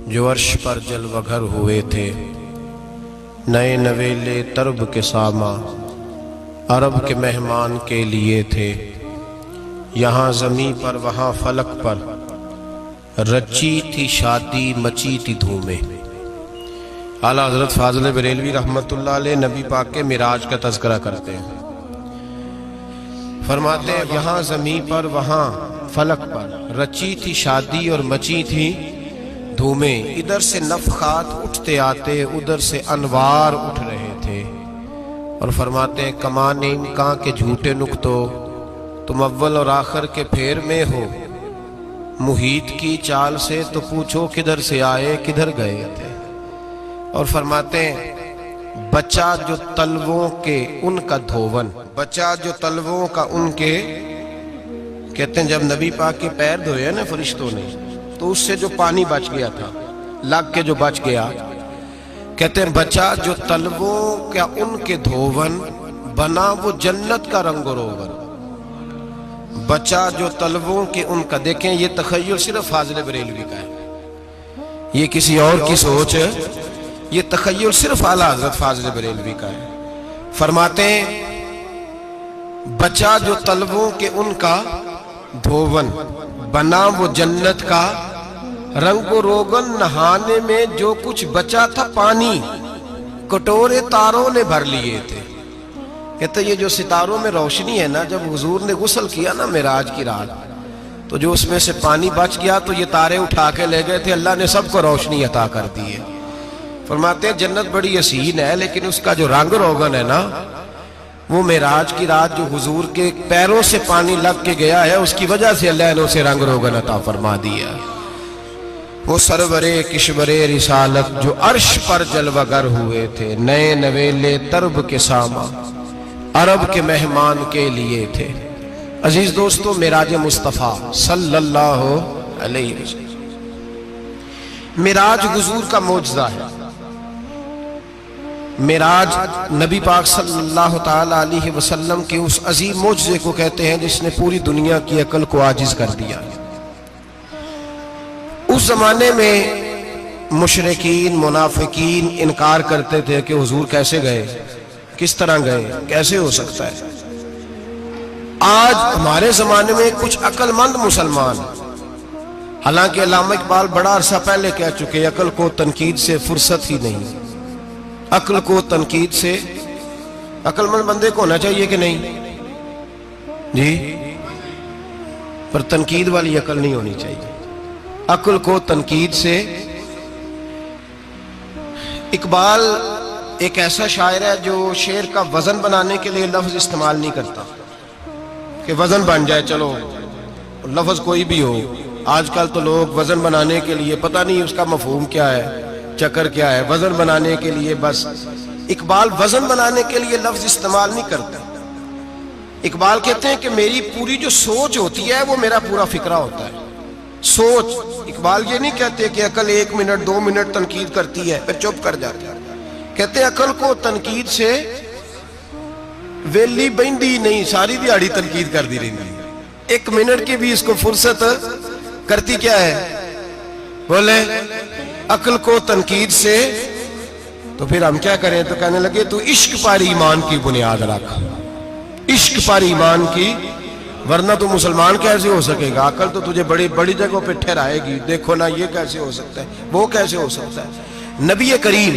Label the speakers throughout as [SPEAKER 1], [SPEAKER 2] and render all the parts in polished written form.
[SPEAKER 1] جو عرش پر جلوہ گر ہوئے تھے، نئے نویلے طرب کے ساما عرب کے مہمان کے لیے تھے۔ یہاں زمیں پر وہاں فلک پر رچی تھی شادی مچی تھی دھومیں۔ اعلیٰ حضرت فاضل بریلوی رحمۃ اللہ علیہ نبی پاک کے معراج کا تذکرہ کرتے ہیں، فرماتے ہیں یہاں زمیں پر وہاں فلک پر رچی تھی شادی اور مچی تھی دھومیں۔ ادھر سے نفخات اٹھتے آتے، ادھر سے انوار اٹھ رہے تھے، اور فرماتے ہیں کمان امکان کے جھوٹے نکتو، تم اول اور آخر کے پھیر میں ہو۔ محیط کی چال سے تو پوچھو کدھر سے آئے کدھر گئے تھے۔ اور فرماتے ہیں بچہ جو تلووں کے ان کا دھوون، بچہ جو تلووں کا ان کے، کہتے ہیں جب نبی پاک کے پیر دھوئے نا فرشتوں نے، تو اس سے جو پانی بچ گیا تھا، لگ کے جو بچ گیا، کہتے ہیں بچہ جو تلووں کا ان کے دھوون بنا وہ جنت کا رنگ و روغن۔ بچہ جو تلووں کے ان کا، دیکھیں یہ تخیل صرف فاضل بریلوی کا ہے، یہ کسی اور کی سوچ ہے، یہ تخیل صرف اعلیٰ حضرت فاضل بریلوی کا ہے۔ فرماتے ہیں بچہ جو تلووں کے ان کا دھوون بنا وہ جنت کا رنگ و روغن، نہانے میں جو کچھ بچا تھا پانی کٹورے تاروں نے بھر لیے تھے۔ کہتے یہ جو ستاروں میں روشنی ہے نا، جب حضور نے غسل کیا نا معراج کی رات، تو جو اس میں سے پانی بچ گیا تو یہ تارے اٹھا کے لے گئے تھے، اللہ نے سب کو روشنی عطا کر دی ہے۔ فرماتے ہیں جنت بڑی حسین ہے، لیکن اس کا جو رنگ روغن ہے نا، وہ معراج کی رات جو حضور کے پیروں سے پانی لگ کے گیا ہے، اس کی وجہ سے اللہ نے اسے رنگ روغن عطا فرما دیا۔ وہ سرور کشور رسالت جو عرش پر جلوہ گر ہوئے تھے، نئے نویلے طرب کے ساما عرب کے مہمان کے لیے تھے۔ عزیز دوستو، معراج مصطفیٰ صلی اللہ علیہ وسلم، معراج حضور کا معجزہ ہے۔ معراج نبی پاک صلی اللہ تعالی علیہ وسلم کے اس عظیم معجزے کو کہتے ہیں جس نے پوری دنیا کی عقل کو عاجز کر دیا۔ اس زمانے میں مشرکین منافقین انکار کرتے تھے کہ حضور کیسے گئے، کس طرح گئے، کیسے ہو سکتا ہے۔ آج ہمارے زمانے میں کچھ عقل مند مسلمان، حالانکہ علامہ اقبال بڑا عرصہ پہلے کہہ چکے عقل کو تنقید سے فرصت ہی نہیں، عقل کو تنقید سے، عقل مند بندے کو ہونا چاہیے کہ نہیں جی، پر تنقید والی عقل نہیں ہونی چاہیے، عقل کو تنقید سے۔ اقبال ایک ایسا شاعر ہے جو شعر کا وزن بنانے کے لیے لفظ استعمال نہیں کرتا کہ وزن بن جائے، چلو لفظ کوئی بھی ہو۔ آج کل تو لوگ وزن بنانے کے لیے پتہ نہیں اس کا مفہوم کیا ہے، چکر کیا ہے، وزن بنانے کے لیے بس۔ اقبال وزن بنانے کے لیے لفظ استعمال نہیں کرتا۔ اقبال کہتے ہیں کہ میری پوری جو سوچ ہوتی ہے وہ میرا پورا فکرہ ہوتا ہے، سوچ۔ اقبال یہ نہیں کہتے کہ عقل 1 منٹ 2 منٹ تنقید کرتی ہے پھر چپ کر جاتی ہے، کہتے ہیں عقل کو تنقید سے ویلی بہندی نہیں، ساری دیہڑی تنقید کر دی رہی، 1 منٹ کی بھی اس کو فرصت کرتی کیا ہے، بولے عقل کو تنقید سے۔ تو پھر ہم کیا کریں، تو کہنے لگے تو عشق پر ایمان کی بنیاد رکھ، عشق پر ایمان کی، ورنہ تو مسلمان کیسے ہو سکے گا، عقل تو تجھے بڑی بڑی جگہوں پہ ٹھہرائے گی، دیکھو نا یہ کیسے ہو سکتا ہے، وہ کیسے ہو سکتا ہے۔ نبی کریم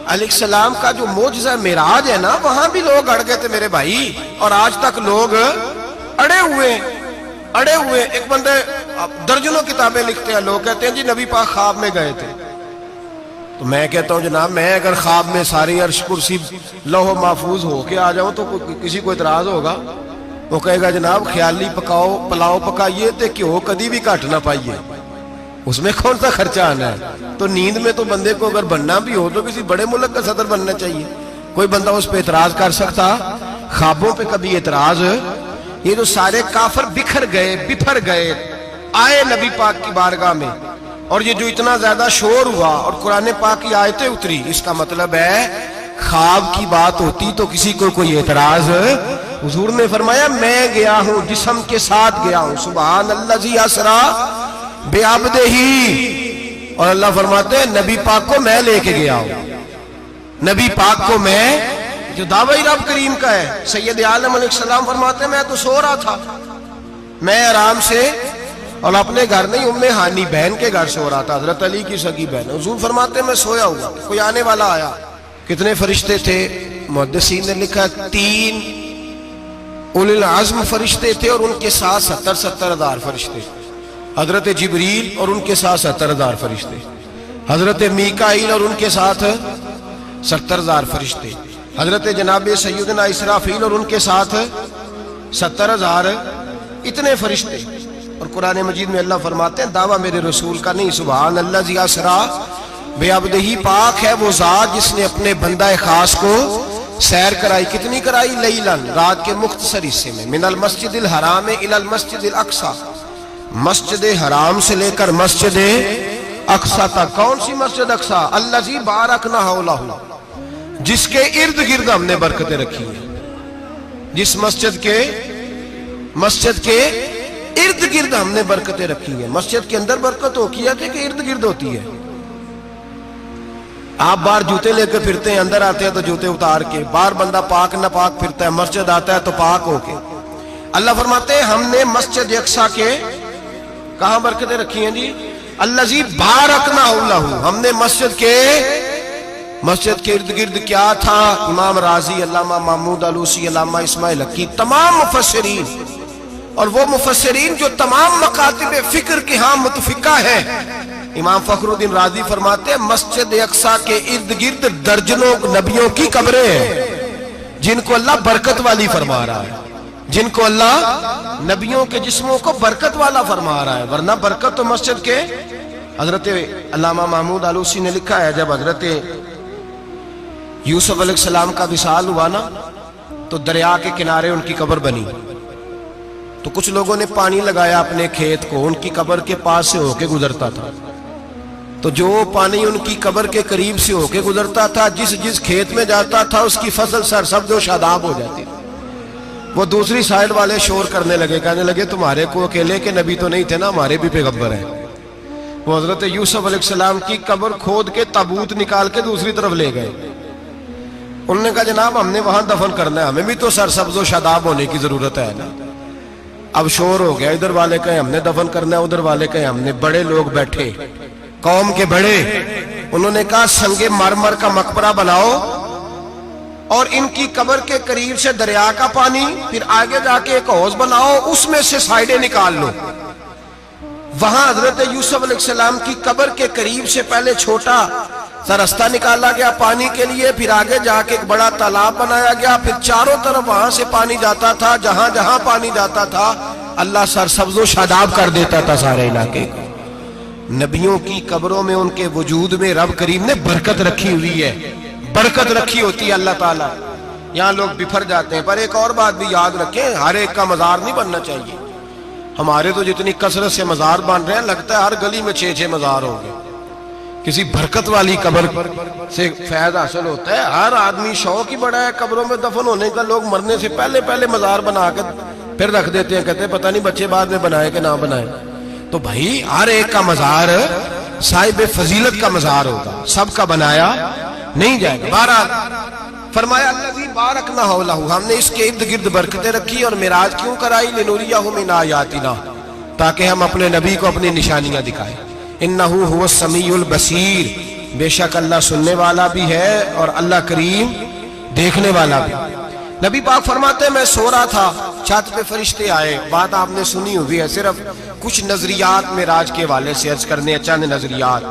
[SPEAKER 1] علیہ السلام کا جو معجزہ معراج ہے نا، وہاں بھی لوگ اڑ گئے تھے میرے بھائی، اور آج تک لوگ اڑے ہوئے۔ ایک بندے درجنوں کتابیں لکھتے ہیں، لوگ کہتے ہیں جی نبی پاک خواب میں گئے تھے، تو میں کہتا ہوں جناب میں اگر خواب میں ساری عرش کرسی لوح محفوظ ہو کے آ جاؤں تو کسی کو اعتراض ہوگا، وہ کہے گا جناب خیالی پلاؤ پکائیے تے کیوں کدی بھی گھٹ نہ پائیے، اس میں کون سا خرچہ آنا ہے۔ تو نیند میں تو بندے کو اگر بننا بھی ہو تو کسی بڑے ملک کا صدر بننا چاہیے، کوئی بندہ اس پہ اعتراض کر سکتا، خوابوں پہ کبھی اعتراض۔ یہ جو سارے کافر بکھر گئے آئے نبی پاک کی بارگاہ میں، اور یہ جو اتنا زیادہ شور ہوا اور قرآن پاک کی آیتیں اتری، اس کا مطلب ہے خواب کی بات ہوتی تو کسی کو کوئی اعتراض۔ حضور نے فرمایا میں گیا ہوں، جسم کے ساتھ گیا ہوں، سبحان اللہ اسرا بعبدہ، اور اللہ فرماتے ہیں نبی پاک کو میں لے کے گیا ہوں. نبی پاک کو میں، جو دعوی رب کریم کا ہے. سید عالم علیہ السلام فرماتے ہیں میں تو سو رہا تھا، میں آرام سے، اور اپنے گھر نہیں، ام ہانی بہن کے گھر سو رہا تھا، حضرت علی کی سگی بہن. حضور فرماتے ہیں میں سویا ہوا، کوئی آنے والا آیا. کتنے فرشتے تھے؟ محدثین نے لکھا 3 اولی العزم فرشتے تھے اور ان کے ساتھ 70 ہزار فرشتے. حضرت جبریل اور ان کے ساتھ 70 ہزار فرشتے. حضرت میکائیل اور ان کے ساتھ 70 ہزار فرشتے. حضرت جناب سیدنا اسرافیل اور ان کے ساتھ 70 ہزار. اتنے فرشتے. اور قرآن مجید میں اللہ فرماتے ہیں دعویٰ میرے رسول کا نہیں. سبحان اللہ ذی اسریٰ بعبدہ، پاک ہے وہ ذات جس نے اپنے بندہ خاص کو سیر کرائی. کتنی کرائی؟ لیلاً، رات کے مختصر حصے میں. من المسجد الحرام الی المسجد الاقصی، مسجد حرام سے لے کر مسجد اقصی تک. کون سی مسجد اقصی؟ الذی بارکنا حولہ، جس کے ارد گرد ہم نے برکتیں رکھی ہیں. جس مسجد کے ارد گرد ہم نے برکتیں رکھی ہیں. مسجد کے اندر برکت ہوتی ہے کہ ارد گرد ہوتی ہے؟ آپ باہر جوتے لے کے پھرتے ہیں، اندر آتے ہیں تو جوتے اتار کے. باہر بندہ پاک نہ پاک پھرتا ہے، مسجد آتا ہے تو پاک ہو کے. اللہ فرماتے ہیں ہم نے مسجد اقصی کے کہاں برکتیں رکھی ہیں جی؟ الذی بارکنا حولہ، ہم نے مسجد کے ارد گرد کیا تھا؟ امام رازی، علامہ محمود آلوسی، علامہ اسماعیل حقی، تمام مفسرین، اور وہ مفسرین جو تمام مکاتب فکر کے ہاں متفقہ ہیں. امام فخر الدین رازی فرماتے ہیں مسجد اقصی کے ارد گرد درجنوں نبیوں کی قبریں ہیں جن کو اللہ برکت والی فرما رہا ہے، جن کو اللہ نبیوں کے جسموں کو برکت والا فرما رہا ہے. ورنہ برکت تو مسجد کے. حضرت علامہ محمود آلوسی نے لکھا ہے جب حضرت یوسف علیہ السلام کا وصال ہوا نا تو دریا کے کنارے ان کی قبر بنی. تو کچھ لوگوں نے پانی لگایا اپنے کھیت کو، ان کی قبر کے پاس سے ہو کے گزرتا تھا. تو جو پانی ان کی قبر کے قریب سے ہو کے گزرتا تھا، جس کھیت میں جاتا تھا اس کی فصل سرسبز و شاداب ہو جاتی. وہ دوسری سائیڈ والے شور کرنے لگے، کہنے لگے تمہارے کو اکیلے کے نبی تو نہیں تھے نا، ہمارے بھی پیغمبر ہیں. وہ حضرت یوسف علیہ السلام کی قبر کھود کے تابوت نکال کے دوسری طرف لے گئے. انہوں نے کہا جناب ہم نے وہاں دفن کرنا ہے، ہمیں بھی تو سرسبز و شاداب ہونے کی ضرورت ہے نا. اب شور ہو گیا، ادھر والے کہیں ہم نے دفن کرنا ہے، ادھر والے کہیں ہم نے. بڑے لوگ بیٹھے، قوم کے بڑے، انہوں نے کہا سنگ مرمر کا مقبرہ بناؤ اور ان کی قبر کے قریب سے دریا کا پانی، پھر آگے جا کے ایک حوض بناؤ، اس میں سے سائیڈیں نکال لو. وہاں حضرت یوسف علیہ السلام کی قبر کے قریب سے پہلے چھوٹا سا رستہ نکالا گیا پانی کے لیے، پھر آگے جا کے ایک بڑا تالاب بنایا گیا، پھر چاروں طرف وہاں سے پانی جاتا تھا. جہاں جہاں پانی جاتا تھا اللہ سرسبز و شاداب کر دیتا تھا سارے علاقے کو. نبیوں کی قبروں میں ان کے وجود میں رب کریم نے برکت رکھی ہوئی ہے. برکت رکھی ہوتی ہے اللہ تعالیٰ. یہاں لوگ بفر جاتے ہیں. پر ایک اور بات بھی یاد رکھیں، ہر ایک کا مزار نہیں بننا چاہیے. ہمارے تو جتنی کثرت سے مزار بن رہے ہیں لگتا ہے ہر گلی میں 6 مزار ہوں گے. کسی برکت والی قبر سے فیض حاصل ہوتا ہے. ہر آدمی شوق ہی بڑا ہے قبروں میں دفن ہونے کا. لوگ مرنے سے پہلے مزار بنا کے پھر رکھ دیتے ہیں، کہتے ہیں پتہ نہیں بچے بعد میں بنائے کہ نہ بنائے. تو بھائی ہر ایک کا مزار صاحب فضیلت کا مزار ہوگا، سب کا بنایا نہیں جائے گا. بہرحال فرمایا الذی بارکنا حولہ، ہم نے اس کے ارد گرد برکتیں رکھی. اور معراج کیوں کرائی؟ لنوریہ من آیاتنا، تاکہ ہم اپنے نبی کو اپنی نشانیاں دکھائیں. انہ هو السمیع البصیر، بے شک اللہ سننے والا بھی ہے اور اللہ کریم دیکھنے والا بھی. نبی پاک فرماتے ہیں میں سو رہا تھا، چھت پہ فرشتے آئے. بات آپ نے سنی ہوئی ہے، صرف کچھ نظریات معراج کے حوالے سے عرض کرنے ہیں، چند نظریات.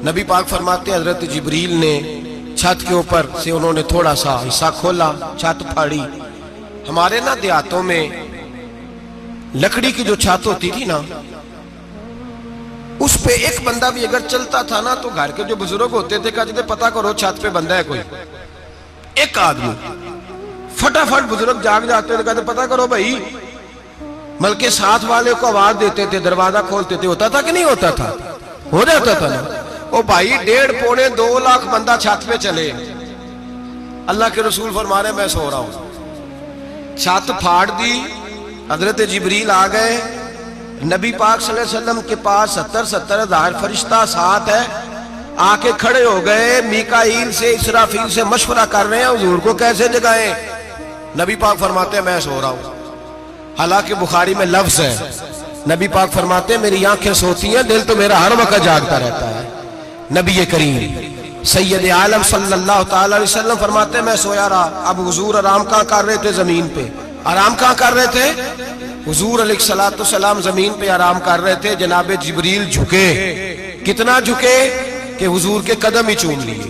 [SPEAKER 1] نبی پاک فرماتے ہیں حضرت جبریل نے چھت کے اوپر سے انہوں نے تھوڑا سا حصہ کھولا، چھت پھاڑی. ہمارے نا دیہاتوں میں لکڑی کی جو چھت ہوتی تھی نا، اس پہ ایک بندہ بھی اگر چلتا تھا نا تو گھر کے جو بزرگ ہوتے تھے کہتے تھے پتہ کرو چھت پہ بندہ ہے کوئی. ایک آدمی فٹافٹ بزرگ جاگ جاتے تھے، کہتے پتہ کرو بھائی. بلکہ ساتھ والے کو آواز دیتے تھے، دروازہ کھولتے تھے. ہوتا تھا کہ نہیں ہوتا تھا؟ ہو جاتا تھا نا. او بھائی 1.5-2 لاکھ بندہ چھت پہ چلے. اللہ کے رسول فرما رہے میں سو رہا ہوں. چھت پھاڑ دی، حضرت جبریل آ گئے. نبی پاک صلی اللہ علیہ وسلم کے پاس 70 ہزار فرشتہ ساتھ ہے، آ کے کھڑے ہو گئے، میکائیل سے اسرافیل سے مشورہ کر رہے ہیں حضور کو کیسے جگائیں۔ نبی پاک فرماتے ہیں میں سو رہا ہوں، حالانکہ بخاری میں لفظ ہے، نبی پاک فرماتے ہیں میری آنکھیں سوتی ہیں، دل تو میرا ہر وقت جاگتا رہتا ہے۔ نبی کریم سید عالم صلی اللہ تعالی علیہ وسلم فرماتے ہیں میں سویا رہا۔ اب حضور آرام کہاں کر رہے تھے؟ زمین پہ۔ آرام کہاں کر رہے تھے؟ حضور علیہ السلام زمین پہ آرام کر رہے تھے، جناب جبریل جھکے، کتنا جھکے کہ حضور کے قدم ہی چوم لیے۔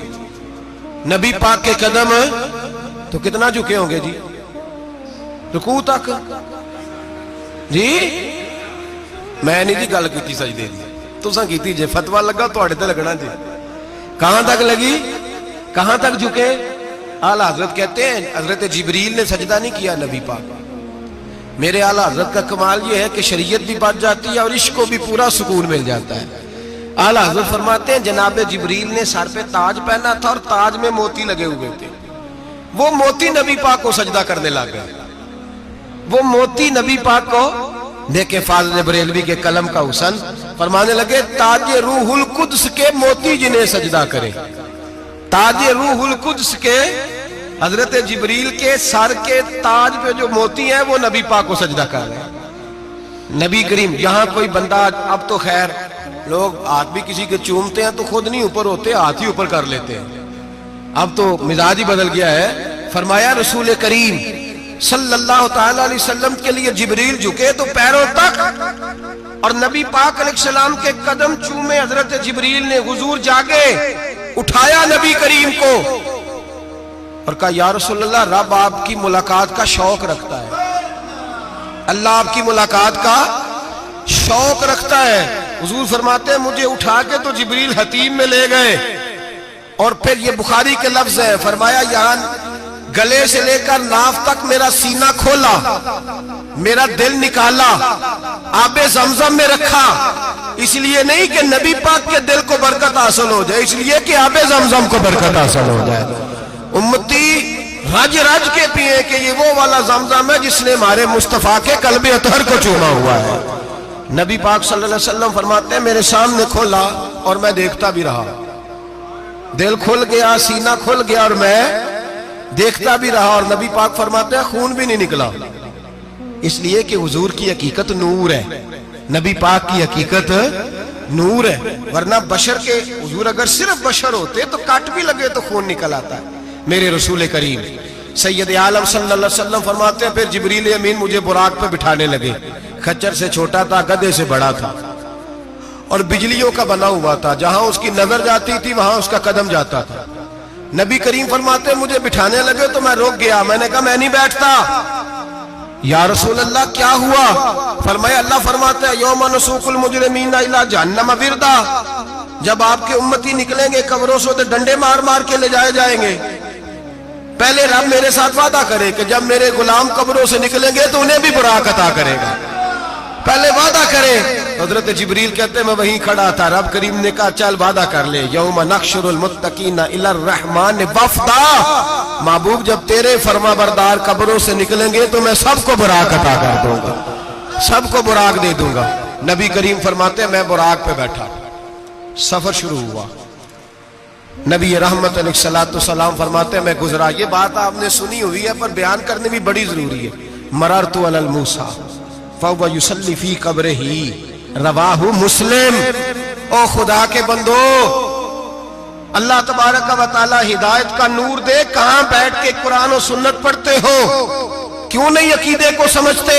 [SPEAKER 1] نبی پاک کے قدم تو کتنا جھکے ہوں گے جی؟ رکوع تک جی؟ میں نہیں جی گل کی سجدے دی، تساں کیتی جے، فتویٰ لگا تواڈے تے لگنا جی۔ کہاں تک لگی؟ کہاں تک جھکے؟ اعلیٰ حضرت کہتے ہیں حضرت جبریل نے سجدہ نہیں کیا نبی پاک۔ میرے اعلیٰ حضرت کا کمال یہ ہے کہ شریعت بھی بچ جاتی ہے اور عشق کو بھی پورا سکون مل جاتا ہے۔ اعلیٰ حضرت فرماتے ہیں جناب جبریل نے سر پہ تاج پہنا تھا اور تاج میں موتی لگے ہوئے تھے، وہ موتی نبی پاک کو سجدہ کرنے لگ گئے، وہ موتی نبی پاک کو دیکھیں۔ فاضل بریلوی کے قلم کا حسن فرمانے لگے تاج روح القدس کے موتی جنہیں سجدہ کرے، تاج روح القدس کے حضرت جبریل کے سر کے تاج پہ جو موتی ہیں وہ نبی پاک کو سجدہ کر رہے ہیں۔ نبی کریم یہاں کوئی بندہ، اب تو خیر لوگ ہاتھ بھی کسی کے چومتے ہیں تو خود نہیں اوپر ہوتے، ہاتھ ہی اوپر کر لیتے ہیں، اب تو مزاج ہی بدل گیا ہے۔ فرمایا رسول کریم صلی اللہ تعالی علیہ وسلم کے لیے جبریل جھکے تو پیروں تک، اور نبی پاک علیہ السلام کے قدم چومے حضرت جبریل نے۔ حضور جاگے، اٹھایا نبی کریم کو اور کہا یا رسول اللہ رب آپ کی ملاقات کا شوق رکھتا ہے، اللہ آپ کی ملاقات کا شوق رکھتا ہے۔ حضور فرماتے ہیں مجھے اٹھا کے تو جبریل حتیم میں لے گئے، اور پھر یہ بخاری کے لفظ ہے، فرمایا یہاں گلے سے لے کر ناف تک میرا سینہ کھولا، میرا دل نکالا، آب زمزم میں رکھا، اس لیے نہیں کہ نبی پاک کے دل کو برکت حاصل ہو جائے، اس لیے کہ آب زمزم کو برکت حاصل ہو جائے۔ امتی رج رج کے پیئے کہ یہ وہ والا زمزم ہے جس نے ہمارے مصطفیٰ کے قلب اطہر کو چوما ہوا ہے۔ نبی پاک صلی اللہ علیہ وسلم فرماتے ہیں میرے سامنے کھولا اور میں دیکھتا بھی رہا، دل کھل گیا، سینہ کھل گیا اور میں دیکھتا بھی رہا، اور نبی پاک فرماتے ہیں خون بھی نہیں نکلا، اس لیے کہ حضور کی حقیقت نور ہے، نبی پاک کی حقیقت نور ہے، ورنہ بشر کے حضور اگر صرف بشر ہوتے تو کٹ بھی لگے تو خون نکل آتا ہے۔ میرے رسول کریم سید عالم صلی اللہ علیہ وسلم فرماتے ہیں پھر جبریل امین مجھے براق پہ بٹھانے لگے، خچر سے چھوٹا تھا، گدھے سے بڑا تھا، اور بجلیوں کا بنا ہوا تھا، جہاں اس کی نظر جاتی تھی وہاں اس کا قدم جاتا تھا۔ نبی کریم فرماتے ہیں مجھے بٹھانے لگے تو میں رک گیا، میں نے کہا میں نہیں بیٹھتا۔ یا رسول اللہ کیا ہوا؟ فرمایا اللہ فرماتے ہیں یوم نسوق المجرمین الی جہنم وردا، جب آپ کے امتی نکلیں گے قبروں سے تو ڈنڈے مار مار کے لے جائے جائیں گے۔ پہلے رب میرے ساتھ وعدہ کرے کہ جب میرے غلام قبروں سے نکلیں گے تو انہیں بھی براق عطا کرے گا، پہلے وعدہ کرے۔ حضرت جبریل کہتے ہیں میں وہیں کھڑا تھا، رب کریم نے کہا چل وعدہ کر لے، یوم نحشر المتقین الی الرحمن وفدا، محبوب جب تیرے فرما بردار قبروں سے نکلیں گے تو میں سب کو براق عطا کر دوں گا، سب کو براق دے دوں گا۔ نبی کریم فرماتے ہیں میں براق پہ بیٹھا، سفر شروع ہوا، نبی رحمت علیہ السلام فرماتے ہیں میں گزرا۔ یہ بات آپ نے سنی ہوئی ہے پر بیان کرنے بھی بڑی ضروری ہے۔ مررت علی الموسیٰ فَهُوَ يُصَلِّ فِي قَبْرِهِ رواہ مسلم۔ او خدا کے بندو، اللہ تبارک و تعالی ہدایت کا نور دے، کہاں بیٹھ کے قرآن و سنت پڑھتے ہو؟ کیوں نہیں عقیدے کو سمجھتے؟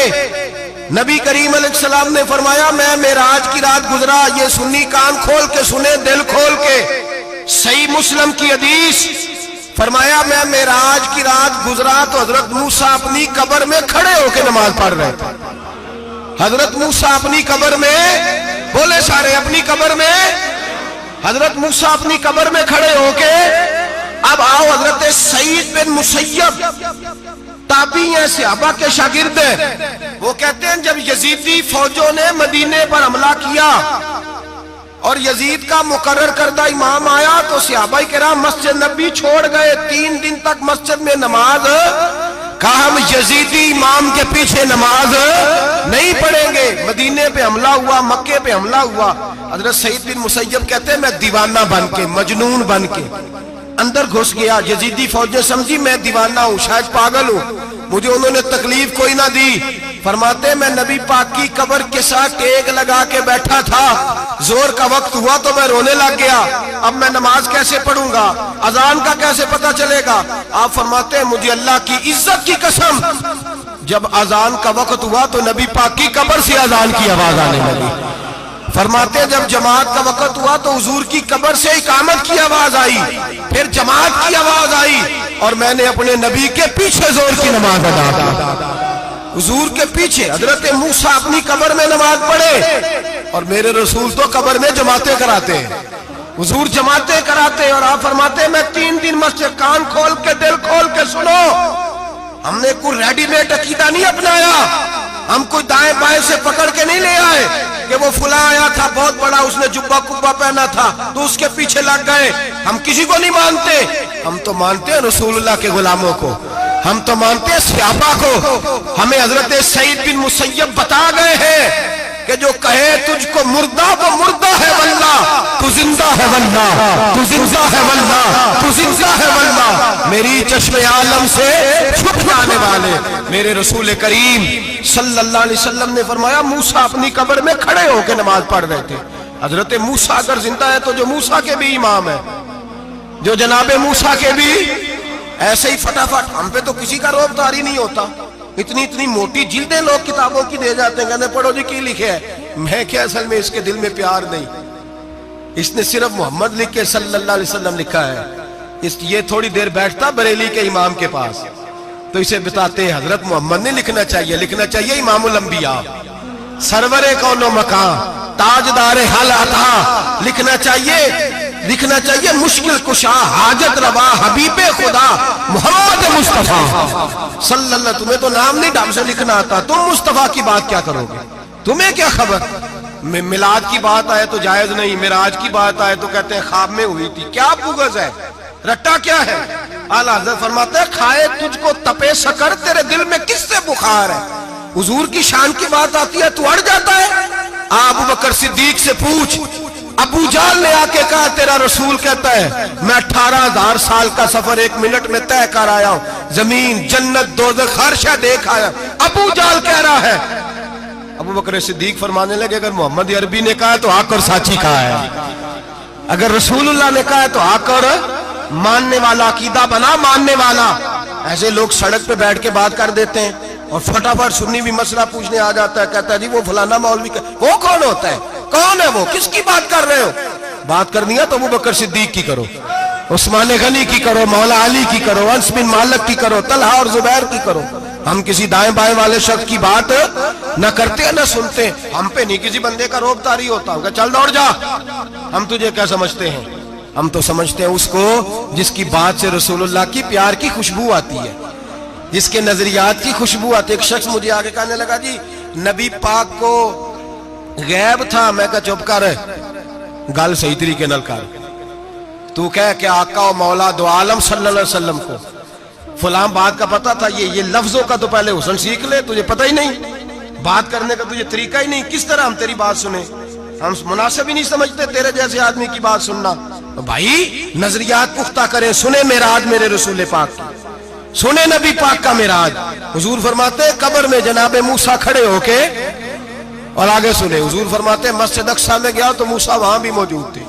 [SPEAKER 1] نبی کریم علیہ السلام نے فرمایا میں معراج کی رات گزرا، یہ سنی کان کھول کے سنے، دل کھول کے، صحیح مسلم کی حدیث، فرمایا میں معراج کی رات گزرا تو حضرت موسیٰ اپنی قبر میں کھڑے ہو کے نماز پڑھ رہے تھے۔ حضرت موسیٰ اپنی قبر میں، بولے سارے اپنی قبر میں، حضرت موسیٰ اپنی قبر میں کھڑے ہو کے، اب آؤ حضرت سعید بن مسیب تابعی ہیں، صحابہ کے شاگرد ہیں، وہ کہتے ہیں جب یزیدی فوجوں نے مدینے پر حملہ کیا اور یزید کا مقرر کردہ امام آیا تو صحابہ کرام مسجد نبی چھوڑ گئے، 3 دن تک مسجد میں نماز کہا ہم یزیدی امام کے پیچھے نماز نہیں پڑھیں گے۔ مدینے پہ حملہ ہوا، مکے پہ حملہ ہوا، حضرت سعید بن مسیب کہتے ہیں میں دیوانہ بن کے، مجنون بن کے اندر گھس گیا۔ یزیدی فوجیں سمجھی میں دیوانہ ہوں، شاید پاگل ہوں، مجھے انہوں نے تکلیف کوئی نہ دی۔ فرماتے میں نبی پاک کی قبر کے ساتھ ٹیک لگا کے بیٹھا تھا، زور کا وقت ہوا تو میں رونے لگ گیا، اب میں نماز کیسے پڑھوں گا، اذان کا کیسے پتہ چلے گا؟ آپ فرماتے ہیں مجھے اللہ کی عزت کی قسم، جب اذان کا وقت ہوا تو نبی پاک کی قبر سے اذان کی آواز آنے لگی۔ فرماتے جب جماعت کا وقت ہوا تو حضور کی قبر سے اقامت کی آواز آئی، پھر جماعت کی آواز آئی، اور میں نے اپنے نبی کے پیچھے زور کی نماز ادا کی۔ حضور کے پیچھے حضرت موسیٰ اپنی قبر میں نماز پڑھے، اور میرے رسول تو قبر میں جماعتیں کراتے ہیں، حضور جماعتیں کراتے ہیں۔ اور آپ فرماتے ہیں میں 3 دن مسجد، کان کھول کے دل کھول کے سنو، ہم نے کوئی ریڈی میڈ عقیدہ نہیں اپنایا، ہم کوئی دائیں بائیں سے پکڑ کے نہیں لے آئے کہ وہ فلاں آیا تھا بہت بڑا، اس نے جبہ کبہ پہنا تھا تو اس کے پیچھے لگ گئے۔ ہم کسی کو نہیں مانتے، ہم تو مانتے ہیں رسول اللہ کے غلاموں کو، ہم تو مانتے ہیں صحابہ کو۔ ہمیں حضرت سعید بن مسیب بتا گئے ہیں کہ جو کہے تجھ کو مردہ وہ مردہ ہے واللہ، تو زندہ ہے واللہ، تو زندہ ہے واللہ، تو زندہ ہے واللہ، میری چشم عالم سے چھپ جانے والے میرے رسول کریم صلی اللہ علیہ وسلم نے فرمایا موسیٰ اپنی قبر میں کھڑے ہو کے نماز پڑھ رہے تھے۔ حضرت موسیٰ اگر زندہ ہے تو جو موسیٰ کے بھی امام ہے، جو جناب موسیٰ کے بھی ایسے ہی فٹافٹ، ہم پہ تو کسی کا روب داری نہیں ہوتا، اتنی موٹی جلدیں لوگ کتابوں کی دے جاتے ہیں، کہتے ہیں پڑھو جی کی لکھے ہے، میں کیا اصل میں اس کے دل میں پیار نہیں، اس نے صرف محمد لکھ کے صلی اللہ علیہ وسلم لکھا ہے، یہ تھوڑی دیر بیٹھتا بریلی کے امام کے پاس تو اسے بتاتے ہیں حضرت محمد نے لکھنا چاہیے امام الانبیاء، سرور کون و مکان، تاجدار حل عطا، لکھنا چاہیے مشکل کشا، حاجت روا، حبیب خدا محمد مصطفیٰ صلی اللہ۔ تمہیں تو نام نہیں ڈھنگ سے لکھنا آتا، تم مصطفیٰ کی بات کیا کرو گے؟ تمہیں کیا خبر؟ میلاد کی بات آئے تو جائز نہیں، معراج کی بات آئے تو کہتے ہیں خواب میں ہوئی تھی، کیا بغض ہے، رٹا کیا ہے؟ اعلیٰ حضرت فرماتے ہیں کھائے تجھ کو تپے سکر، تیرے دل میں کس سے بخار ہے؟ حضور کی شان کی بات آتی ہے تو اڑ جاتا ہے۔ ابو بکر صدیق سے پوچھ، ابو جہل نے آ کے کہا تیرا رسول کہتا ہے میں 18,000 سال کا سفر 1 منٹ میں طے کر آیا ہوں، زمین جنت دوزخ ہر شے دیکھ آیا۔ ابو جہل کہہ رہا ہے، ابو بکر صدیق فرمانے لگے اگر محمد عربی نے کہا ہے تو حق اور سچی کہا ہے، اگر رسول اللہ نے کہا ہے تو حق اور ماننے والا، عقیدہ بنا ماننے والا۔ ایسے لوگ سڑک پہ بیٹھ کے بات کر دیتے ہیں اور فٹافٹ سنی بھی مسئلہ پوچھنے آ جاتا ہے، کہتا ہے جی وہ فلانا مولوی وہ کون ہوتا ہے، کون ہے وہ، کس کی بات کر رہے ہو؟ بات کرنی ہے تو ابو بکر صدیق کی کرو، عثمان غنی کی کرو، مولا علی کی کرو، انس بن مالک کی کرو، طلحہ اور زبیر کی کرو۔ ہم کسی دائیں بائیں والے شخص کی بات نہ کرتے ہیں نہ سنتے ہیں، ہم پہ نہیں کسی بندے کا روب طاری ہوتا، ہم کہ چل دوڑ جا، ہم تجھے کیا سمجھتے ہیں؟ ہم تو سمجھتے ہیں اس کو جس کی بات سے رسول اللہ کی پیار کی خوشبو آتی ہے، جس کے نظریات کی خوشبو آتی ہے۔ ایک شخص مجھے آگے کہنے لگا جی نبی پاک کو غیب تھا، میں کہا چپ کر، گل صحیح طریقے نال کر، تو کہہ کہ آقا و مولا دو عالم صلی اللہ علیہ وسلم کو فلاں بات کا پتہ تھا، یہ لفظوں کا تو پہلے حسن سیکھ لے، تجھے پتہ ہی نہیں، بات کرنے کا تجھے طریقہ ہی نہیں، کس طرح ہم تیری بات سنیں؟ ہم مناسب ہی نہیں سمجھتے تیرے جیسے آدمی کی بات سننا۔ بھائی نظریات پختہ کریں، سنیں معراج میرے رسول پاک کی، سنیں نبی پاک کا معراج۔ حضور فرماتے ہیں قبر میں جناب موسیٰ کھڑے ہو کے، اور آگے سنیں حضور فرماتے ہیں مسجد اقصیٰ میں گیا تو موسیٰ وہاں بھی موجود تھے،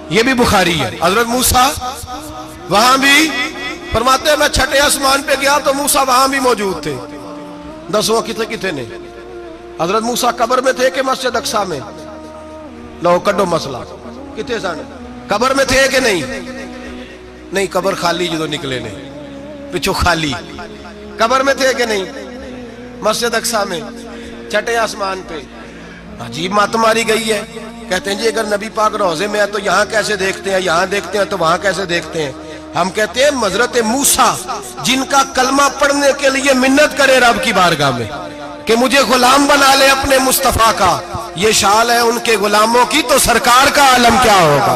[SPEAKER 1] یہ بھی بخاری ہے، حضرت موسیٰ وہاں بھی، فرماتے ہیں میں 6 آسمان پہ گیا تو موسیٰ وہاں بھی موجود تھے۔ 10 کتنے نے؟ حضرت موسیٰ قبر میں تھے کہ مسجد اقصیٰ میں؟ لو کڈو مسئلہ، کتنے سن قبر میں تھے کہ نہیں؟ قبر خالی جو نکلے نے پچھو خالی، قبر میں تھے کہ نہیں؟ مسجد اقصیٰ میں 6 آسمان پہ۔ عجیب مات ماری گئی ہے، کہتے ہیں جی اگر نبی پاک روضے میں ہے تو یہاں کیسے دیکھتے ہیں، یہاں دیکھتے ہیں تو وہاں کیسے دیکھتے ہیں؟ ہم کہتے ہیں حضرت موسیٰ جن کا کلمہ پڑھنے کے لیے منت کرے رب کی بارگاہ میں کہ مجھے غلام بنا لے اپنے مصطفیٰ کا، یہ شال ہے ان کے غلاموں کی تو سرکار کا عالم کیا ہوگا؟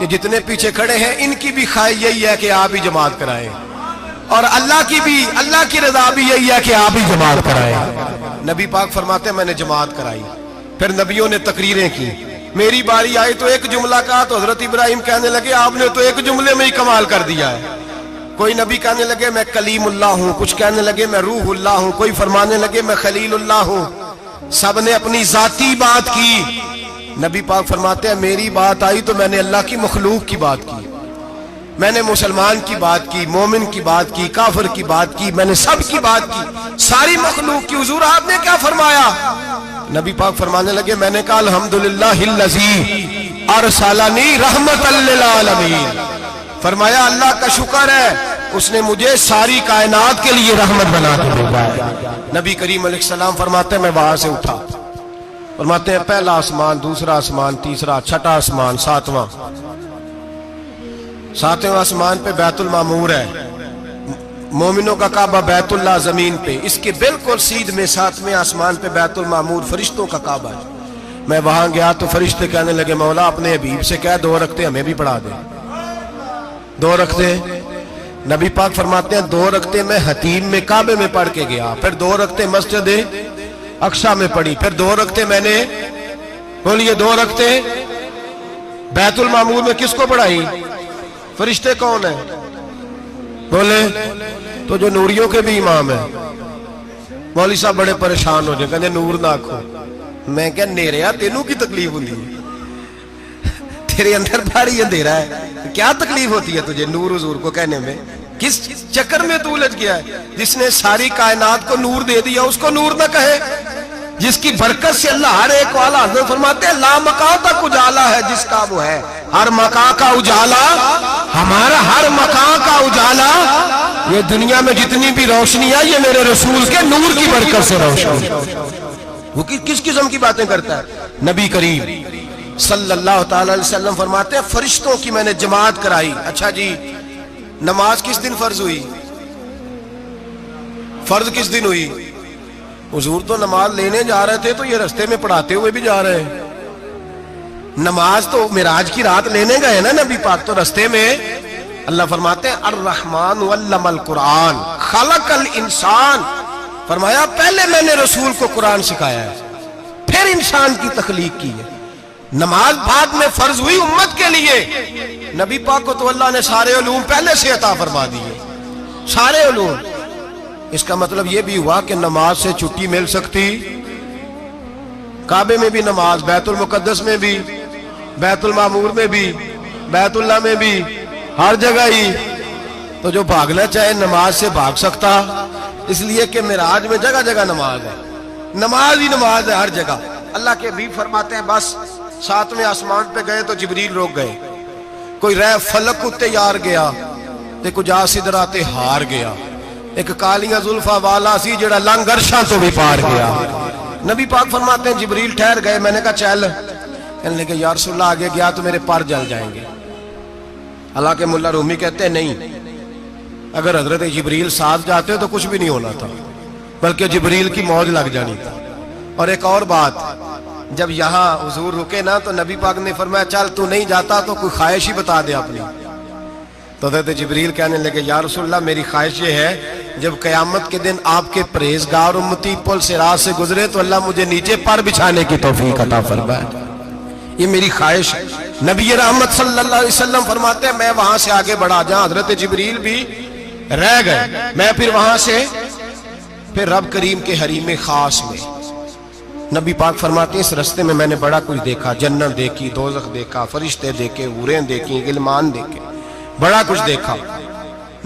[SPEAKER 1] یہ جتنے پیچھے کھڑے ہیں ان کی بھی خواہش یہی ہے کہ آپ ہی جماعت کرائیں، اور اللہ کی رضا بھی یہی ہے کہ آپ ہی جماعت کرائیں۔ نبی پاک فرماتے ہیں میں نے جماعت کرائی، پھر نبیوں نے تقریریں کی، میری باری آئی تو ایک جملہ کہا تو حضرت ابراہیم کہنے لگے آپ نے تو ایک جملے میں ہی کمال کر دیا ہے۔ کوئی نبی کہنے لگے میں کلیم اللہ ہوں، کچھ کہنے لگے میں روح اللہ ہوں، کوئی فرمانے لگے میں خلیل اللہ ہوں، سب نے اپنی ذاتی بات کی۔ نبی پاک فرماتے ہیں میری بات آئی تو میں نے اللہ کی مخلوق کی بات کی، میں نے مسلمان کی بات کی، مومن کی بات کی، کافر کی بات کی، میں نے سب کی بات کی، ساری مخلوق کی۔ حضور آپ نے کیا فرمایا؟ نبی پاک فرمانے لگے میں نے کہا الحمدللہ الذی ارسلنی رحمت للعالمین، فرمایا اللہ کا شکر ہے اس نے مجھے ساری کائنات کے لیے رحمت بنا کے بھیجا ہے۔ نبی کریم علیہ السلام فرماتے ہیں میں وہاں سے اٹھا، فرماتے ہیں پہلا آسمان، دوسرا آسمان، تیسرا، چھٹا آسمان، ساتواں آسمان پہ بیت المعمور ہے، مومنوں کا کعبہ بیت اللہ زمین پہ، اس کے بالکل سیدھ میں ساتویں آسمان پہ بیت المعمور فرشتوں کا کعبہ ہے۔ میں وہاں گیا تو فرشتے کہنے لگے مولا اپنے حبیب سے کہہ 2 رکعتیں ہمیں بھی پڑھا دے، 2 رکعتیں۔ نبی پاک فرماتے ہیں 2 رکعتیں میں حتیم میں کعبے میں پڑھ کے گیا، پھر 2 رکعتیں مسجد اقصی میں پڑھی، پھر 2 رکعتیں میں نے بولیے 2 رکعتیں بیت المعمور میں کس کو پڑھائی؟ فرشتے کون ہیں بولے؟ تو جو نوریوں کے بھی امام ہیں۔ مولوی صاحب بڑے پریشان ہو جائے، کہتے نور نہ آکھو۔ میں کہا نیریا تینوں کی تکلیف ہوتی ہے، تیرے اندر بھاری اندھیرا ہے، کیا تکلیف ہوتی ہے تجھے نور حضور کو کہنے میں؟ کس چکر میں تو الجھ گیا ہے؟ جس نے ساری کائنات کو نور دے دیا اس کو نور نہ کہے، جس کی برکت سے اللہ ہر ایک والا حضرت فرماتے ہیں لا مکان تک اجالا ہے جس کا وہ ہے، ہر مکان کا اجالا ہمارا، ہر مکان کا اجالا، یہ دنیا میں جتنی بھی روشنی ہے یہ میرے رسول کے نور کی برکت سے روشنی۔ وہ کس قسم کی باتیں کرتا ہے؟ نبی کریم صلی اللہ تعالی علیہ وسلم فرماتے ہیں فرشتوں کی میں نے جماعت کرائی۔ اچھا جی نماز کس دن فرض ہوئی؟ فرض کس دن ہوئی؟ حضور تو نماز لینے جا رہے تھے تو یہ رستے میں پڑھاتے ہوئے بھی جا رہے ہیں۔ نماز تو معراج کی رات لینے گئے نا نبی پاک، تو رستے میں اللہ فرماتے ہیں الرحمن علم القرآن خلق الانسان، فرمایا پہلے میں نے رسول کو قرآن سکھایا ہے پھر انسان کی تخلیق کی ہے۔ نماز بعد میں فرض ہوئی امت کے لیے، نبی پاک کو تو اللہ نے سارے علوم پہلے سے عطا فرما دیے، سارے علوم۔ اس کا مطلب یہ بھی ہوا کہ نماز سے چھٹی مل سکتی، کعبے میں بھی نماز، بیت المقدس میں بھی، بیت المعمور میں بھی، بیت اللہ میں بھی، ہر جگہ ہی۔ تو جو بھاگنا چاہے نماز سے بھاگ سکتا، اس لیے کہ معراج میں جگہ جگہ نماز ہے، نماز ہی نماز ہے ہر جگہ۔ اللہ کے حبیب فرماتے ہیں بس 7ویں آسمان پہ گئے تو جبریل روک گئے، کوئی رہ فلک اتے یار گیا تے کچھ آ سدراتے ہار گیا، ایک کالیاں زلفا والا سی جڑا لنگ عرشاں تو بھی پار گیا۔ نبی پاک فرماتے ہیں جبریل ٹھہر گئے، میں نے کہا چل، کہنے لگے یا رسول اللہ آگے گیا تو میرے پر جل جائیں گے۔ حالانکہ ملا رومی کہتے ہیں نہیں، اگر حضرت جبریل ساتھ جاتے تو کچھ بھی نہیں ہونا تھا، بلکہ جبریل کی موج لگ جانی تھی۔ اور ایک اور بات، جب یہاں حضور رکے نا تو نبی پاک نے فرمایا چل تو نہیں جاتا تو کوئی خواہش ہی بتا دے اپنی۔ تو حضرت جبریل کہنے لگے یا رسول اللہ میری خواہش یہ ہے جب قیامت کے دن آپ کے پرہیزگار امتی پل سے راہ سے گزرے تو اللہ مجھے نیچے پر بچھانے کی توفیق عطا فرمائے، یہ میری خواہش ہے۔ نبی رحمت صلی اللہ علیہ وسلم فرماتے ہیں میں وہاں سے آگے بڑھا جہاں حضرت جبریل بھی رہ گئے، میں پھر وہاں سے پھر رب کریم کے حریم خاص میں۔ نبی پاک فرماتے ہیں اس رستے میں نے بڑا کچھ دیکھا، جنت دیکھی، دوزخ دیکھا، فرشتے دیکھے، حوریں دیکھی، غلمان دیکھے، بڑا کچھ دیکھا۔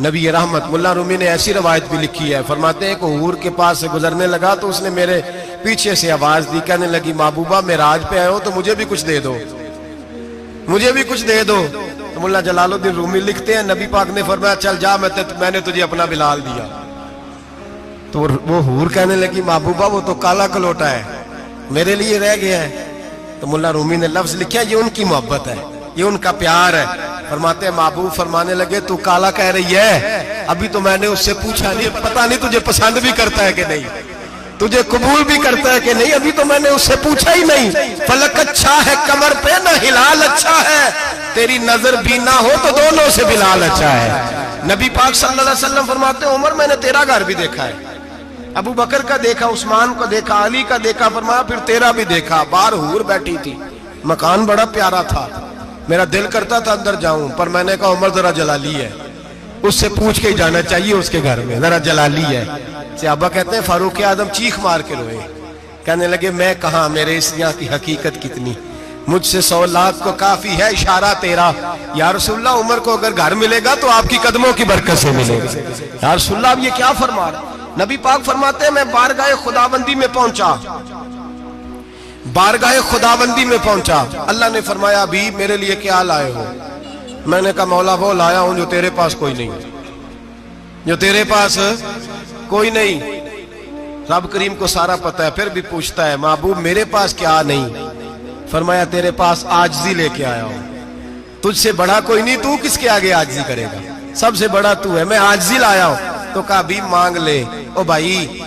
[SPEAKER 1] نبی رحمت ملا رومی نے ایسی روایت بھی لکھی ہے، فرماتے ہیں کہ حور کے پاس سے گزرنے لگا تو اس نے میرے پیچھے سے آواز دی، کہنے لگی محبوبہ معراج پہ آئے ہو تو مجھے بھی کچھ دے دو، مجھے بھی کچھ دے دو۔ تو ملا جلال الدین رومی لکھتے ہیں نبی پاک نے فرمایا چل جا میں نے تجھے اپنا بلال دیا۔ تو وہ حور کہنے لگی محبوبہ وہ تو کالا کلوٹا ہے، میرے لیے رہ گیا ہے۔ تو ملا رومی نے لفظ لکھا یہ ان کی محبت ہے، یہ ان کا پیار ہے۔ فرماتے ہیں محبوب فرمانے لگے تو کالا کہہ رہی ہے، ابھی تو میں نے اس سے پوچھا نہیں، پتہ نہیں تجھے پسند بھی کرتا ہے کہ نہیں، تجھے قبول بھی کرتا ہے کہ نہیں، ابھی تو میں نے اس سے پوچھا ہی نہیں۔ فلک اچھا ہے کمر پہ نہ ہلال اچھا ہے، تیری نظر بھی نہ ہو تو دونوں سے بلال اچھا ہے۔ نبی پاک صلی اللہ علیہ وسلم فرماتے ہیں عمر میں نے تیرا گھر بھی دیکھا ہے، ابو بکر کا دیکھا، عثمان کو دیکھا، علی کا دیکھا، فرمایا پھر تیرا بھی دیکھا، باہر حور بیٹھی تھی، مکان بڑا پیارا تھا، میرا دل کرتا تھا اندر جاؤں، پر میں نے کہا عمر ذرا جلالی ہے، اس سے پوچھ کے ہی جانا چاہیے اس کے گھر میں، ذرا جلالی ہے۔ صحابہ کہتے ہیں فاروق اعظم چیخ مار کے روئے، کہنے لگے میں کہاں، میرے اس یہاں کی حقیقت کتنی، مجھ سے 100 لاکھ کو کافی ہے اشارہ تیرا، یا رسول اللہ عمر کو اگر گھر ملے گا تو آپ کی قدموں کی برکت سے ملے گا۔ یا رسول اللہ اب یہ کیا فرما رہا؟ نبی پاک فرماتے ہیں میں بارگاہ خداوندی میں پہنچا، بارگاہ خداوندی میں پہنچا، اللہ نے فرمایا ابھی میرے لیے کیا لائے ہو؟ میں نے کہا مولا وہ لایا ہوں جو تیرے پاس کوئی نہیں، جو تیرے پاس کوئی نہیں۔ رب کریم کو سارا پتہ ہے، پھر بھی پوچھتا ہے محبوب میرے پاس کیا نہیں؟ فرمایا تیرے پاس عاجزی لے کے آیا ہوں، تجھ سے بڑا کوئی نہیں، تو کس کے آگے عاجزی کرے گا، سب سے بڑا تو ہے، میں عاجزی لایا ہوں۔ تو کہا بھی مانگ لے۔ او بھائی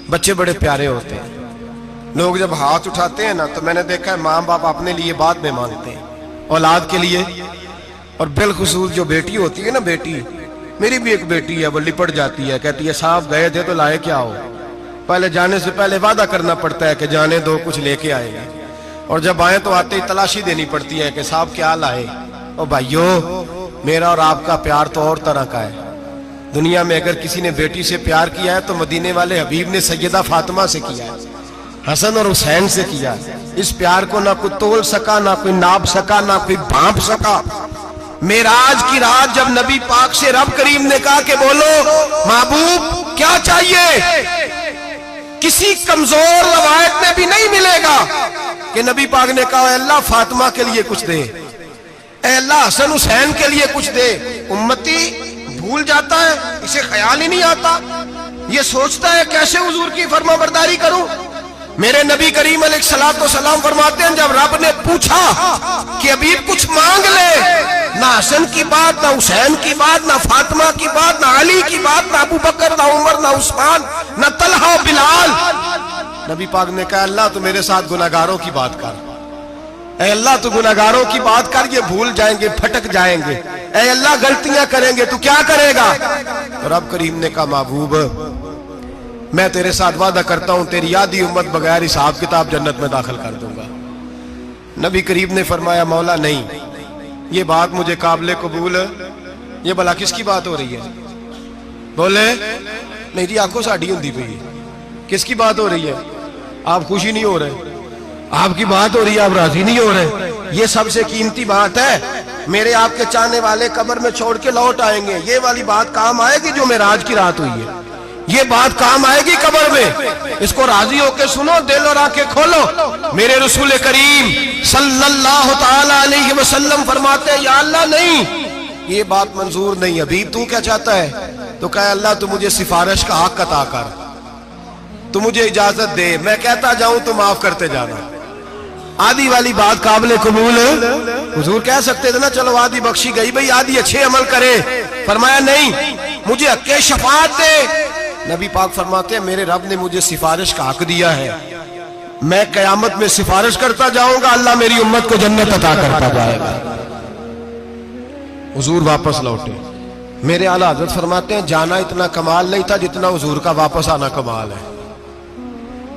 [SPEAKER 1] بچے بڑے پیارے ہوتے ہیں، لوگ جب ہاتھ اٹھاتے ہیں نا تو میں نے دیکھا ہے ماں باپ اپنے لیے بعد میں مانگتے ہیں اولاد کے لیے، اور بالخصوص جو بیٹی ہوتی ہے نا، بیٹی میری بھی ایک بیٹی ہے، وہ لپٹ جاتی ہے، کہتی ہے صاحب گئے تھے تو لائے کیا ہو؟ پہلے جانے سے پہلے وعدہ کرنا پڑتا ہے کہ جانے دو کچھ لے کے آئے گا، اور جب آئے تو آتے ہی تلاشی دینی پڑتی ہے کہ صاحب کیا لائے۔ او بھائیو میرا اور آپ کا پیار تو اور طرح کا ہے، دنیا میں اگر کسی نے بیٹی سے پیار کیا ہے تو مدینے والے حبیب نے سیدہ فاطمہ سے کیا ہے، حسن اور حسین سے کیا ہے۔ اس پیار کو نہ کوئی تول سکا، نہ کوئی ناپ سکا، نہ کوئی بھانپ سکا۔ معراج کی رات جب نبی پاک سے رب کریم نے کہا کہ بولو محبوب کیا چاہیے، کسی کمزور روایت میں بھی نہیں ملے گا کہ نبی پاک نے کہا اے اللہ فاطمہ کے لیے کچھ دے، اے اللہ حسن حسین کے لیے کچھ دے۔ امتی بھول جاتا ہے، اسے خیال ہی نہیں آتا، یہ سوچتا ہے کیسے حضور کی فرما برداری کروں۔ میرے نبی کریم علیہ الصلوۃ والسلام فرماتے ہیں جب رب نے پوچھا کہ ابھی کچھ مانگ لے، نہ حسن کی بات، نہ حسین کی بات، نہ فاطمہ کی بات، نہ علی کی بات، نہ ابو بکر، نہ عمر، نہ عثمان، نہ طلحہ بلال، نبی پاک نے کہا اللہ تو میرے ساتھ گناہگاروں کی بات کر، اے اللہ تو گناہگاروں کی بات کر، یہ بھول جائیں گے، پھٹک جائیں گے، اے اللہ غلطیاں کریں گے تو کیا کرے گا؟ تو رب کریم نے کہا محبوب میں تیرے ساتھ وعدہ کرتا ہوں تیری آدھی امت بغیر حساب کتاب جنت میں داخل کر دوں گا۔ نبی کریم نے فرمایا مولا نہیں، یہ بات مجھے قابل قبول ہے، یہ بھلا کس کی بات ہو رہی ہے؟ بولے نہیں جی آنکھوں ساڑھی ہوندی پئی ہے، کس کی بات ہو رہی ہے؟ آپ خوشی نہیں ہو رہے، آپ کی بات ہو رہی ہے، آپ راضی نہیں ہو رہے، یہ سب سے قیمتی بات ہے، میرے آپ کے چاہنے والے قبر میں چھوڑ کے لوٹ آئیں گے، یہ والی بات کام آئے گی جو معراج کی رات ہوئی ہے، یہ بات کام آئے گی قبر میں، اس کو راضی ہو کے سنو، دل اور آنکھیں کھولو۔ میرے رسول کریم صلی اللہ تعالی علیہ وسلم فرماتے ہیں یا اللہ نہیں، یہ بات منظور نہیں، ابھی تو کیا چاہتا ہے؟ تو کہا اللہ تو مجھے سفارش کا حق عطا کر، تو مجھے اجازت دے، میں کہتا جاؤں تو معاف کرتے جانا۔ آدھی والی بات قابل قبول ہے، حضور کہہ سکتے تھے نا چلو آدھی بخشی گئی بھئی آدھی اچھے عمل کرے، فرمایا نہیں مجھے حق شفاعت دے۔ نبی پاک فرماتے ہیں میرے رب نے مجھے سفارش کا حق دیا ہے، میں قیامت میں سفارش کرتا جاؤں گا، اللہ میری امت کو جنت عطا کرتا جائے گا۔ حضور واپس لوٹے، میرے اعلیٰ حضرت فرماتے ہیں جانا اتنا کمال نہیں تھا جتنا حضور کا واپس آنا کمال ہے۔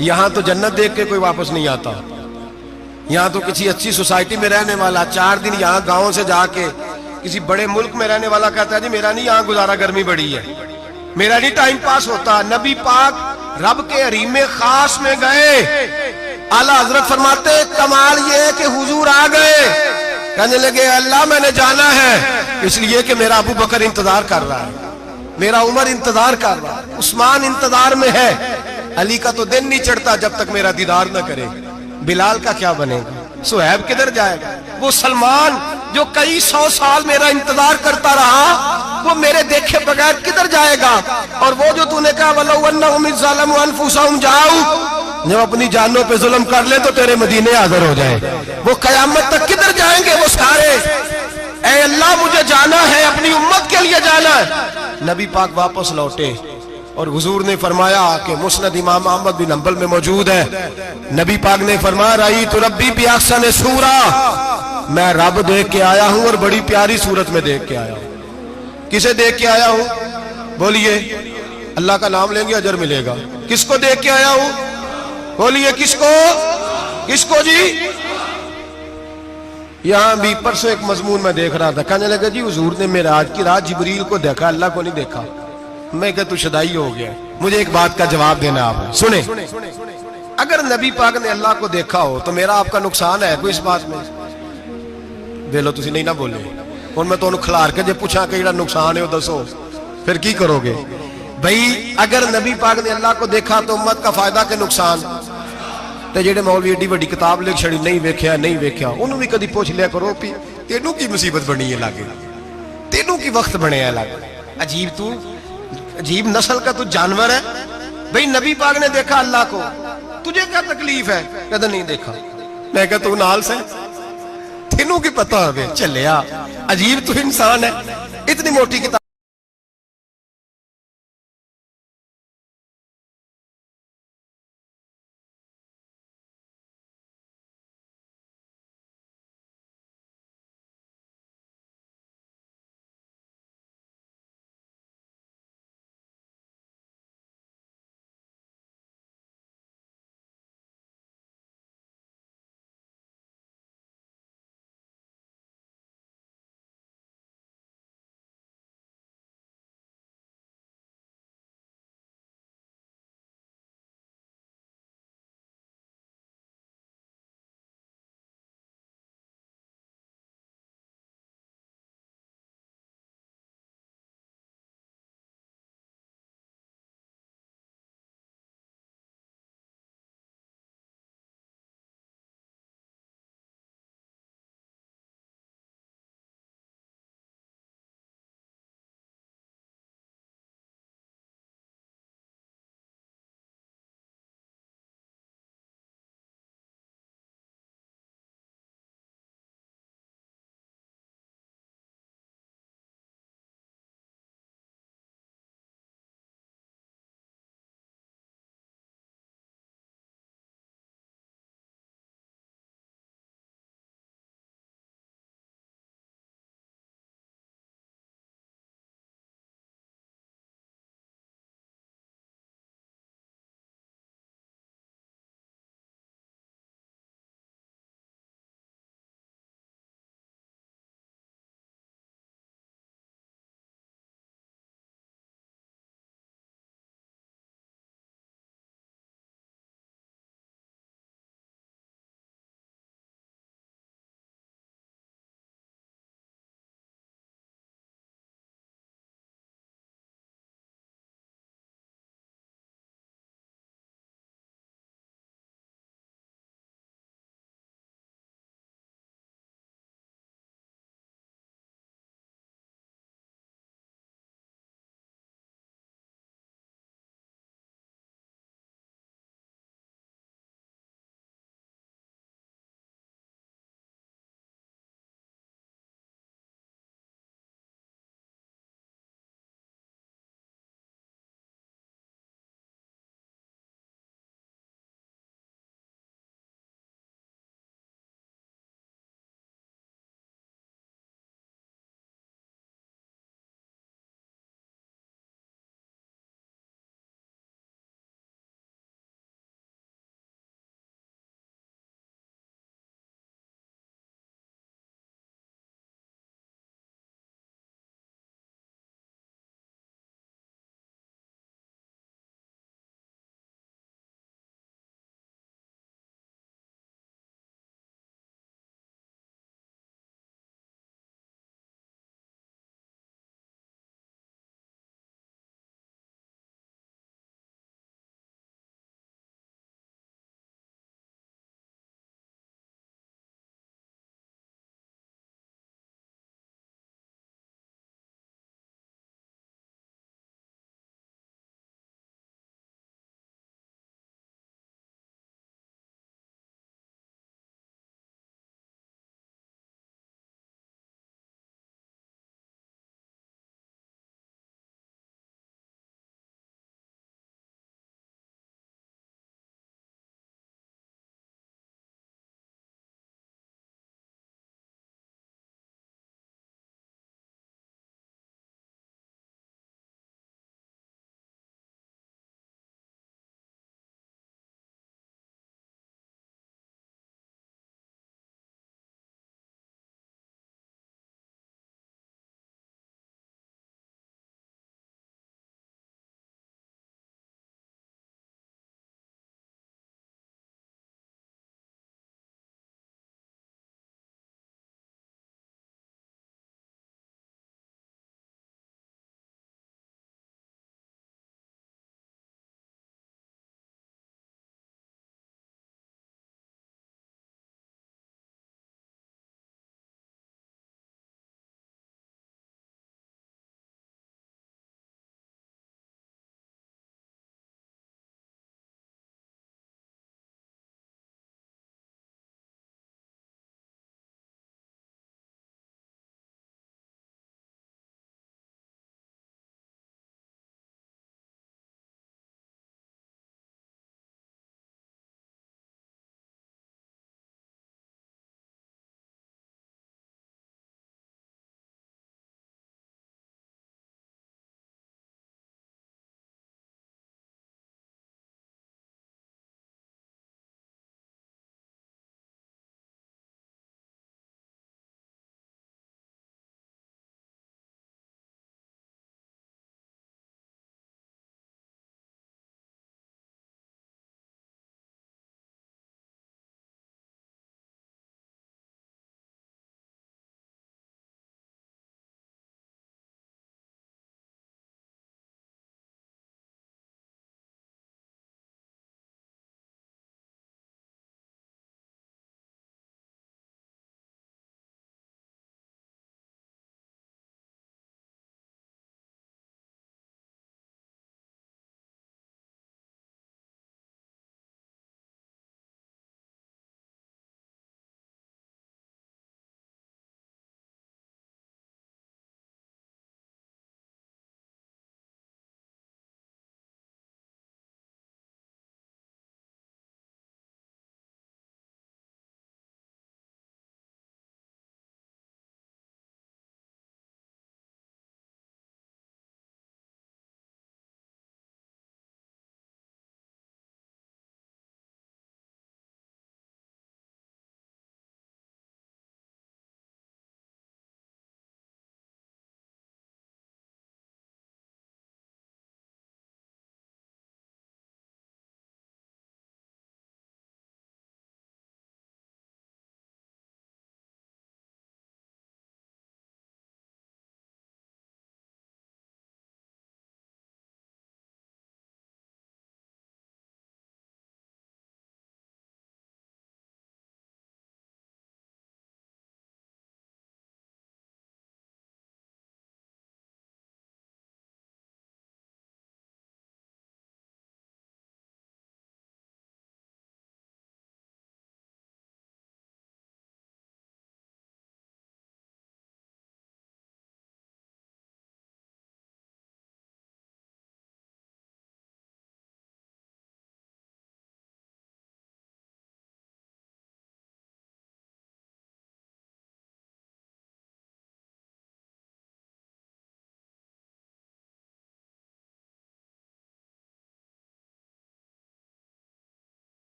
[SPEAKER 1] یہاں تو جنت دیکھ کے کوئی واپس نہیں آتا، یہاں تو کسی اچھی سوسائٹی میں رہنے والا 4 دن یہاں گاؤں سے جا کے کسی بڑے ملک میں رہنے والا کہتا ہے جی میرا نہیں یہاں گزارا، گرمی بڑی ہے، میرا نہیں ٹائم پاس ہوتا۔ نبی پاک رب کے حریم خاص میں گئے، اعلیٰ حضرت فرماتے کمال یہ ہے کہ حضور آ گئے، کہنے لگے اللہ میں نے جانا ہے اس لیے کہ میرا ابو بکر انتظار کر رہا ہے، میرا عمر انتظار کر رہا ہے، عثمان انتظار میں ہے، علی کا تو دن نہیں چڑھتا جب تک میرا دیدار نہ کرے، بلال کا کیا بنے گا، صہیب کدھر جائے گا، وہ سلمان جو کئی 100 سال میرا انتظار کرتا رہا وہ میرے دیکھے بغیر کدھر جائے گا، اور وہ جو تو نے کہا وَلَوْ أَنَّهُمْ إِذْ ظَلَمُوا أَنفُسَهُمْ جَاءُوا، جب اپنی جانوں پہ ظلم کر لے تو تیرے مدینے حاضر ہو جائے، وہ قیامت تک کدھر جائیں گے وہ سارے، اے اللہ مجھے جانا ہے، اپنی امت کے لیے جانا ہے۔ نبی پاک واپس لوٹے اور حضور نے فرمایا کہ مسند امام احمد بن حنبل میں موجود ہے، نبی پاک نے فرمایا رأیت ربی بأحسن صورہ، میں رب دیکھ کے آیا ہوں اور بڑی پیاری صورت میں دیکھ کے آیا ہوں. کسے دیکھ کے آیا ہوں؟ بولیے. اللہ کا نام لیں گے اجر ملے گا. کس کو دیکھ کے آیا ہوں؟ بولیے کس کو؟ کس کو جی؟ یہاں بھی پرسوں ایک مضمون میں دیکھ رہا تھا, کہنے لگا جی حضور نے معراج کی رات جبریل کو دیکھا, اللہ کو نہیں دیکھا. میں کہا تو شدائی ہو گیا. مجھے ایک بات کا جواب دینا آپ سنیں. اگر نبی پاک نے اللہ کو دیکھا ہو تو میرا آپ کا نقصان ہے کوئی اس بات میں؟ ویلو تسی نہیں نہ بولے. اور میں تو انہوں کھلار کے جب پوچھا کہ جڑا نقصان ہے وہ دسو, پھر کی کرو گے؟ بھئی اگر نبی پاک نے اللہ کو دیکھا تو امت کا فائدہ کہ نقصان؟ تے جڑے مولوی ایڈی بڑی کتاب لکھ چھڑی نہیں ویکھیا نہیں ویکھیا, انہوں بھی کدی پوچھ لیا کرو پی تینوں کی مصیبت بنی ہے لاگے, تینوں کی وقت بنے ہے لاگے. عجیب تو عجیب نسل کا تو جانور ہے. بھئی نبی پاک نے دیکھا اللہ کو, تجھے کیا تکلیف ہے؟ کہتا نہیں دیکھا. میں کہتا تو نال سے تینوں کی پتہ ہوئے چلیا. عجیب تو انسان ہے. اتنی موٹی کتاب